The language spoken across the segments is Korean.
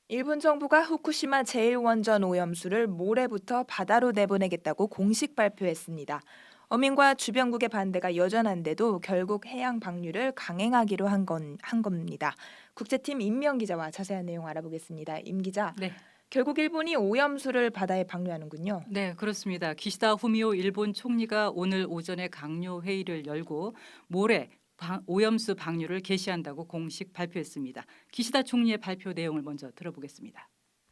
일본 정부가 후쿠시마 제1원전 오염수를 모레부터 바다로 내보내겠다고 공식 발표했습니다. 어민과 주변국의 반대가 여전한데도 결국 해양 방류를 강행하기로 한 겁니다. 국제팀 임명 기자와 자세한 내용 알아보겠습니다. 임 기자, 네. 결국 일본이 오염수를 바다에 방류하는군요. 네, 그렇습니다. 기시다 후미오 일본 총리가 오늘 오전에 강요 회의를 열고 모레 오염수 방류를 개시한다고 공식 발표했습니다. 기시다 총리의 발표 내용을 먼저 들어보겠습니다.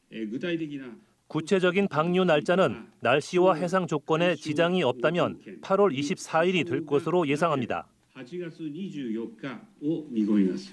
具体的な 구체적인 방류 날짜는 날씨와 해상 조건에 지장이 없다면 8월 24일이 될 것으로 예상합니다. 8月24日を見込みます。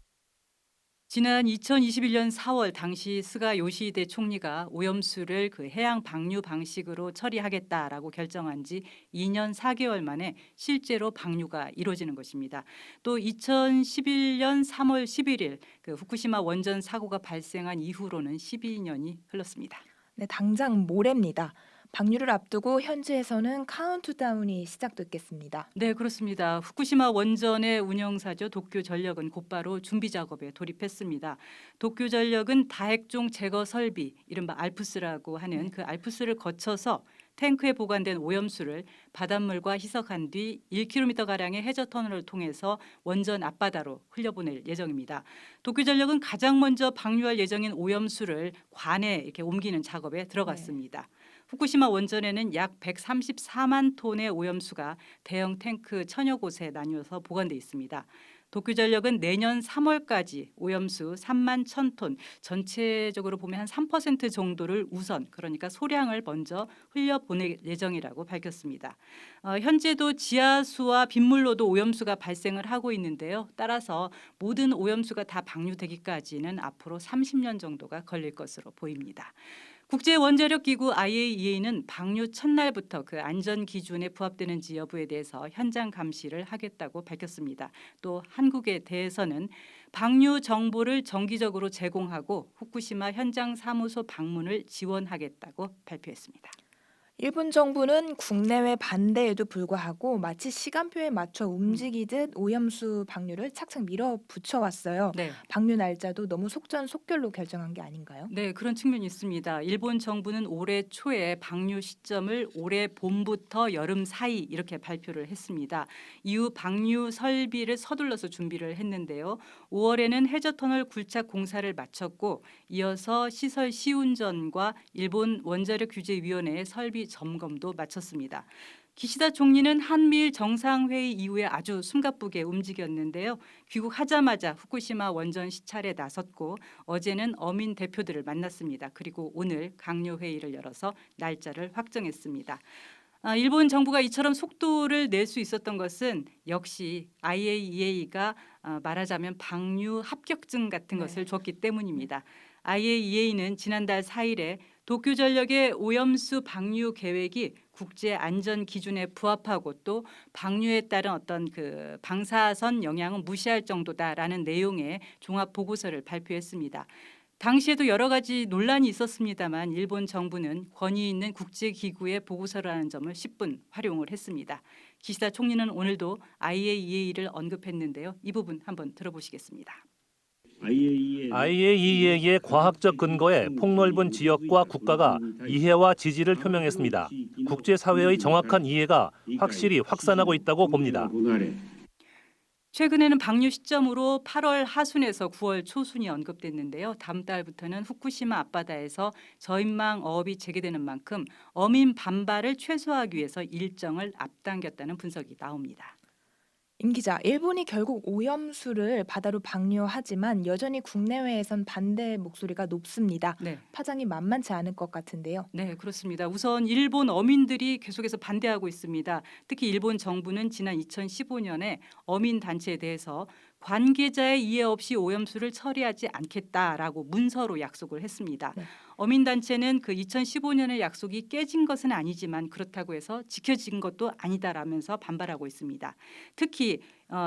지난 2021년 4월 당시 스가 요시히데 총리가 오염수를 그 해양 방류 방식으로 처리하겠다라고 결정한 지 2년 4개월 만에 실제로 방류가 이루어지는 것입니다. 또 2011년 3월 11일 그 후쿠시마 원전 사고가 발생한 이후로는 12년이 흘렀습니다. 네, 당장 모레입니다. 방류를 앞두고 현지에서는 카운트다운이 시작됐겠습니다. 네, 그렇습니다. 후쿠시마 원전의 운영사죠. 도쿄전력은 곧바로 준비 작업에 돌입했습니다. 도쿄전력은 다핵종 제거 설비, 이른바 알프스라고 하는 그 알프스를 거쳐서 탱크에 보관된 오염수를 바닷물과 희석한 뒤 1km가량의 해저 터널을 통해서 원전 앞바다로 흘려보낼 예정입니다. 도쿄전력은 가장 먼저 방류할 예정인 오염수를 관에 이렇게 옮기는 작업에 들어갔습니다. 후쿠시마 원전에는 약 134만 톤의 오염수가 대형 탱크 천여 곳에 나뉘어서 보관돼 있습니다. 도쿄전력은 내년 3월까지 오염수 3만 1,000톤, 전체적으로 보면 한 3% 정도를 우선, 그러니까 소량을 먼저 흘려보낼 예정이라고 밝혔습니다. 현재도 지하수와 빗물로도 오염수가 발생을 하고 있는데요. 따라서 모든 오염수가 다 방류되기까지는 앞으로 30년 정도가 걸릴 것으로 보입니다. 국제원자력기구 IAEA는 방류 첫날부터 그 안전 기준에 부합되는지 여부에 대해서 현장 감시를 하겠다고 밝혔습니다. 또 한국에 대해서는 방류 정보를 정기적으로 제공하고 후쿠시마 현장 사무소 방문을 지원하겠다고 발표했습니다. 일본 정부는 국내외 반대에도 불구하고 마치 시간표에 맞춰 움직이듯 오염수 방류를 착착 밀어붙여왔어요. 네. 방류 날짜도 너무 속전속결로 결정한 게 아닌가요? 네, 그런 측면이 있습니다. 일본 정부는 올해 초에 방류 시점을 올해 봄부터 여름 사이 이렇게 발표를 했습니다. 이후 방류 설비를 서둘러서 준비를 했는데요. 5월에는 해저터널 굴착 공사를 마쳤고 이어서 시설 시운전과 일본 원자력 규제위원회의 설비 점검도 마쳤습니다. 기시다 총리는 한미일 정상회의 이후에 아주 숨가쁘게 움직였는데요. 귀국하자마자 후쿠시마 원전 시찰에 나섰고 어제는 어민 대표들을 만났습니다. 그리고 오늘 강요 회의를 열어서 날짜를 확정했습니다. 일본 정부가 이처럼 속도를 낼 수 있었던 것은 역시 IAEA가 말하자면 방류 합격증 같은 네. 것을 줬기 때문입니다. IAEA는 지난달 4일에 도쿄전력의 오염수 방류 계획이 국제 안전 기준에 부합하고 또 방류에 따른 어떤 그 방사선 영향은 무시할 정도다라는 내용의 종합 보고서를 발표했습니다. 당시에도 여러 가지 논란이 있었습니다만 일본 정부는 권위 있는 국제기구의 보고서라는 점을 10분 활용을 했습니다. 기시다 총리는 오늘도 IAEA를 언급했는데요. 이 부분 한번 들어보시겠습니다. IAEA의 과학적 근거에 폭넓은 지역과 국가가 이해와 지지를 표명했습니다. 국제사회의 정확한 이해가 확실히 확산하고 있다고 봅니다. 최근에는 방류 시점으로 8월 하순에서 9월 초순이 언급됐는데요. 다음 달부터는 후쿠시마 앞바다에서 저인망 어업이 재개되는 만큼 어민 반발을 최소화하기 위해서 일정을 앞당겼다는 분석이 나옵니다. 임 기자, 일본이 결국 오염수를 바다로 방류하지만 여전히 국내외에선 반대 목소리가 높습니다. 네. 파장이 만만치 않을 것 같은데요. 네, 그렇습니다. 우선 일본 어민들이 계속해서 반대하고 있습니다. 특히 일본 정부는 지난 2015년에 어민 단체에 대해서 관계자의 이해 없이 오염수를 처리하지 않겠다라고 문서로 약속을 했습니다. 네. 어민 단체는 그 2015년의 약속이 깨진 것은 아니지만 그렇다고 해서 지켜진 것도 아니다라면서 반발하고 있습니다. 특히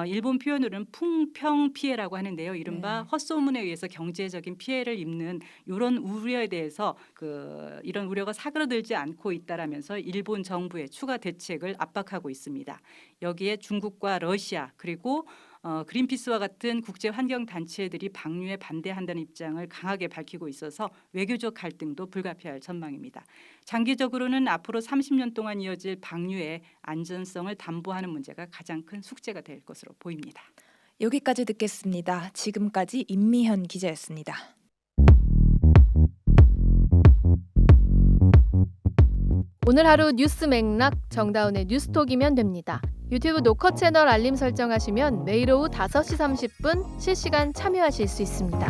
일본 표현으로는 풍평 피해라고 하는데요. 이른바 네. 헛소문에 의해서 경제적인 피해를 입는 이런 우려에 대해서 이런 우려가 사그러들지 않고 있다라면서 일본 정부의 추가 대책을 압박하고 있습니다. 여기에 중국과 러시아 그리고 그린피스와 같은 국제 환경 단체들이 방류에 반대한다는 입장을 강하게 밝히고 있어서 외교적 갈등도 불가피할 전망입니다. 장기적으로는 앞으로 30년 동안 이어질 방류의 안전성을 담보하는 문제가 가장 큰 숙제가 될 것으로 보입니다. 여기까지 듣겠습니다. 지금까지 임미현 기자였습니다. 오늘 하루 뉴스 맥락 정다운의 뉴스톡이면 됩니다. 유튜브 노컷 채널 알림 설정하시면 매일 오후 5시 30분 실시간 참여하실 수 있습니다.